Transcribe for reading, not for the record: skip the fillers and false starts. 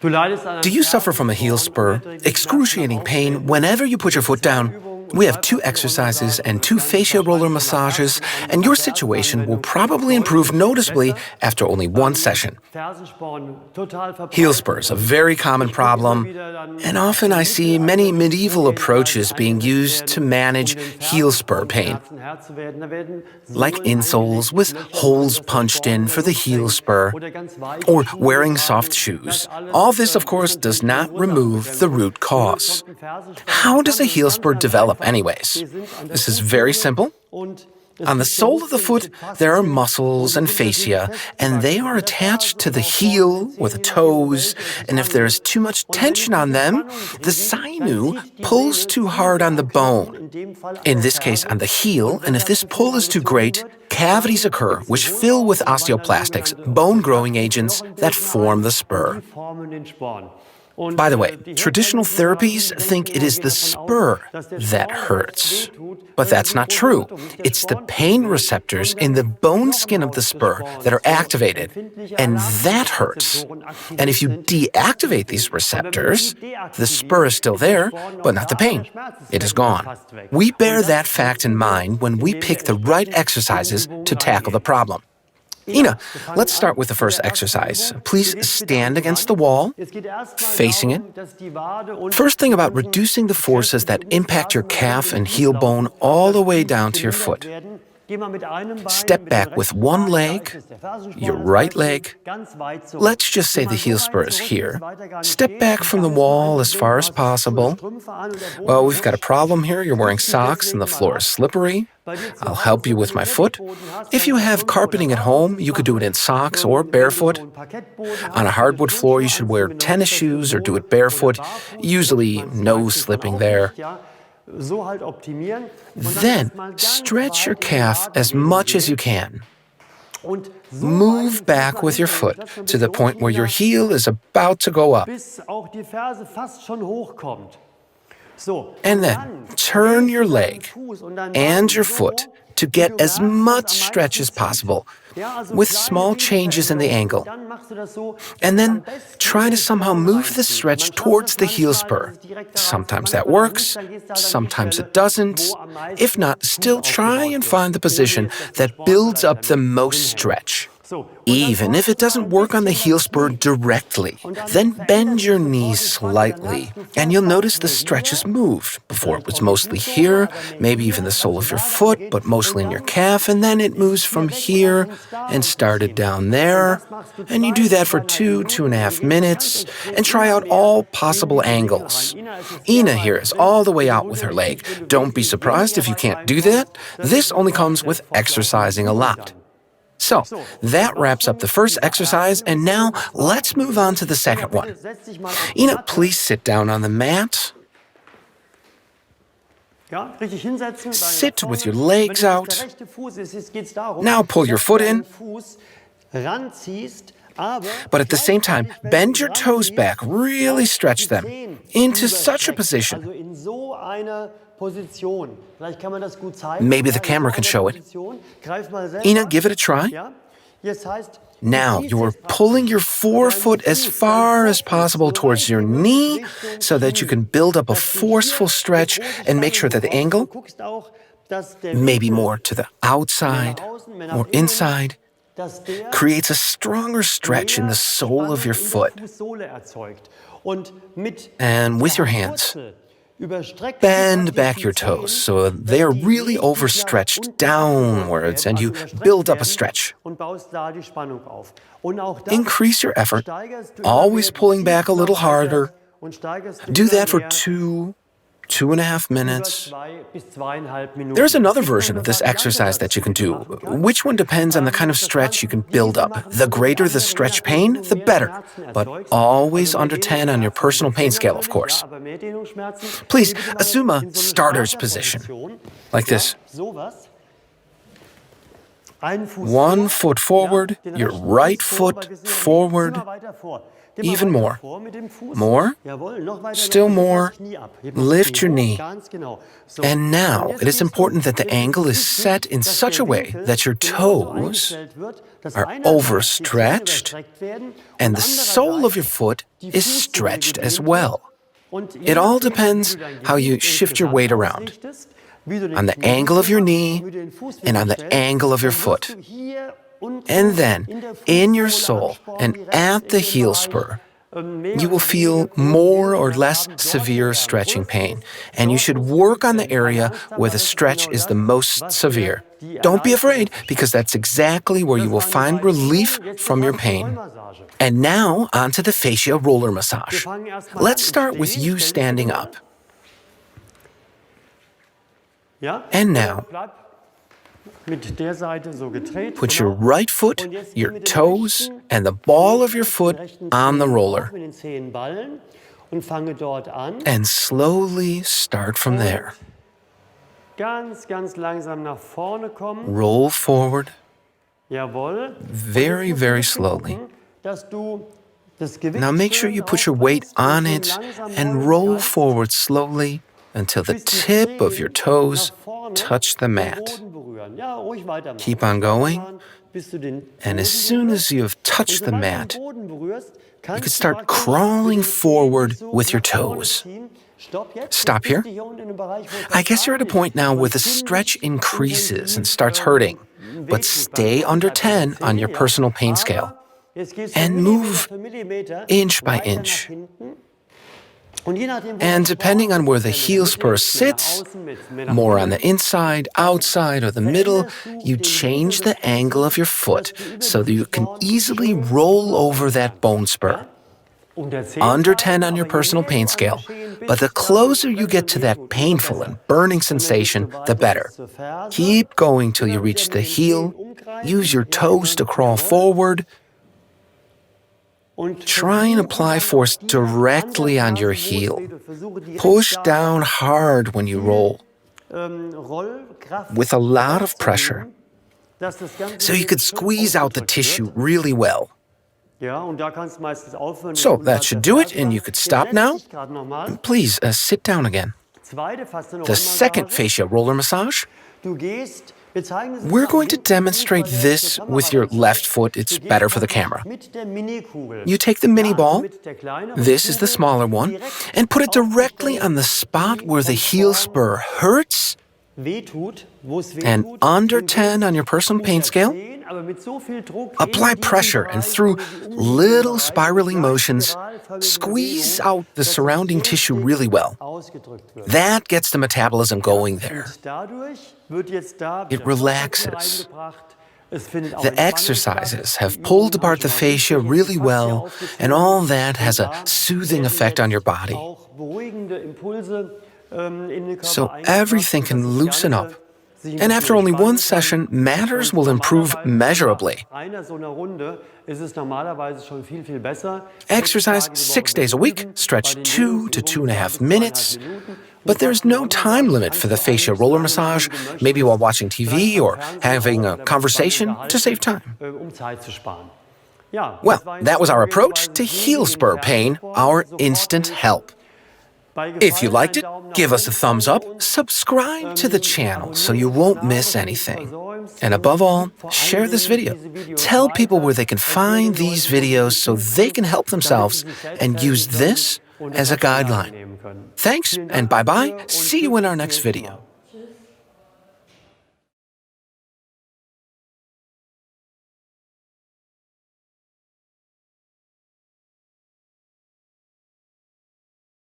Do you suffer from a heel spur, excruciating pain whenever you put your foot down? We have 2 exercises and 2 fascia roller massages, and your situation will probably improve noticeably after only 1 session. Heel spurs, a very common problem, and often I see many medieval approaches being used to manage heel spur pain, like insoles with holes punched in for the heel spur, or wearing soft shoes. All this, of course, does not remove the root cause. How does a heel spur develop anyways? This is very simple. On the sole of the foot, there are muscles and fascia, and they are attached to the heel or the toes, and if there is too much tension on them, the sinew pulls too hard on the bone, in this case on the heel, and if this pull is too great, cavities occur which fill with osteoplastics, bone-growing agents that form the spur. By the way, traditional therapies think it is the spur that hurts. But that's not true. It's the pain receptors in the bone skin of the spur that are activated, and that hurts. And if you deactivate these receptors, the spur is still there, but not the pain. It is gone. We bear that fact in mind when we pick the right exercises to tackle the problem. Ina, let's start with the first exercise. Please stand against the wall, facing it. First thing about reducing the forces that impact your calf and heel bone all the way down to your foot. Step back with one leg, your right leg. Let's just say the heel spur is here. Step back from the wall as far as possible. Well, we've got a problem here. You're wearing socks and the floor is slippery. I'll help you with my foot. If you have carpeting at home, you could do it in socks or barefoot. On a hardwood floor, you should wear tennis shoes or do it barefoot. Usually no slipping there. Then stretch your calf as much as you can. Move back with your foot to the point where your heel is about to go up. And then turn your leg and your foot to get as much stretch as possible, with small changes in the angle. And then try to somehow move the stretch towards the heel spur. Sometimes that works, sometimes it doesn't. If not, still try and find the position that builds up the most stretch. Even if it doesn't work on the heel spur directly, then bend your knees slightly, and you'll notice the stretch has moved. Before it was mostly here, maybe even the sole of your foot, but mostly in your calf, and then it moves from here and started down there. And you do that for 2.5 minutes, and try out all possible angles. Ina here is all the way out with her leg. Don't be surprised if you can't do that. This only comes with exercising a lot. So, that wraps up the first exercise, and now let's move on to the second one. Ina, please sit down on the mat. Sit with your legs out. Now pull your foot in. But at the same time, bend your toes back, really stretch them into such a position. Maybe the camera can show it. Ina, give it a try. Now, you're pulling your forefoot as far as possible towards your knee so that you can build up a forceful stretch and make sure that the angle, maybe more to the outside or inside, creates a stronger stretch in the sole of your foot. And with your hands, bend back your toes so they are really overstretched downwards and you build up a stretch. Increase your effort, always pulling back a little harder. Do that for 2.5 minutes. There's another version of this exercise that you can do. Which one depends on the kind of stretch you can build up. The greater the stretch pain, the better. But always under 10 on your personal pain scale, of course. Please assume a starter's position, like this. 1 foot forward, your right foot forward. Even more. More. Still more. Lift your knee. And now it is important that the angle is set in such a way that your toes are overstretched and the sole of your foot is stretched as well. It all depends how you shift your weight around, on the angle of your knee and on the angle of your foot. And then, in your sole and at the heel spur, you will feel more or less severe stretching pain, and you should work on the area where the stretch is the most severe. Don't be afraid, because that's exactly where you will find relief from your pain. And now, onto the fascia roller massage. Let's start with you standing up. And now, put your right foot, your toes, and the ball of your foot on the roller. And slowly start from there. Roll forward. Very, very slowly. Now make sure you put your weight on it and roll forward slowly until the tip of your toes touch the mat. Keep on going, and as soon as you have touched the mat, you can start crawling forward with your toes. Stop here. I guess you're at a point now where the stretch increases and starts hurting, but stay under 10 on your personal pain scale, and move inch by inch. And depending on where the heel spur sits, more on the inside, outside, or the middle, you change the angle of your foot so that you can easily roll over that bone spur. Under 10 on your personal pain scale, but the closer you get to that painful and burning sensation, the better. Keep going till you reach the heel. Use your toes to crawl forward. Try and apply force directly on your heel. Push down hard when you roll, with a lot of pressure, so you could squeeze out the tissue really well. So that should do it, and you could stop now. Please sit down again. The second fascia roller massage. We're going to demonstrate this with your left foot. It's better for the camera. You take the mini ball, this is the smaller one, and put it directly on the spot where the heel spur hurts, and under 10 on your personal pain scale. Apply pressure, and through little spiraling motions, squeeze out the surrounding tissue really well. That gets the metabolism going there. It relaxes. The exercises have pulled apart the fascia really well, and all that has a soothing effect on your body. So everything can loosen up. And after only one session, matters will improve measurably. Exercise 6 days a week, stretch 2 to 2.5 minutes. But there's no time limit for the fascia roller massage, maybe while watching TV or having a conversation to save time. Well, that was our approach to heel spur pain, our instant help. If you liked it, give us a thumbs up, subscribe to the channel so you won't miss anything. And above all, share this video. Tell people where they can find these videos so they can help themselves and use this as a guideline. Thanks, and bye-bye. See you in our next video.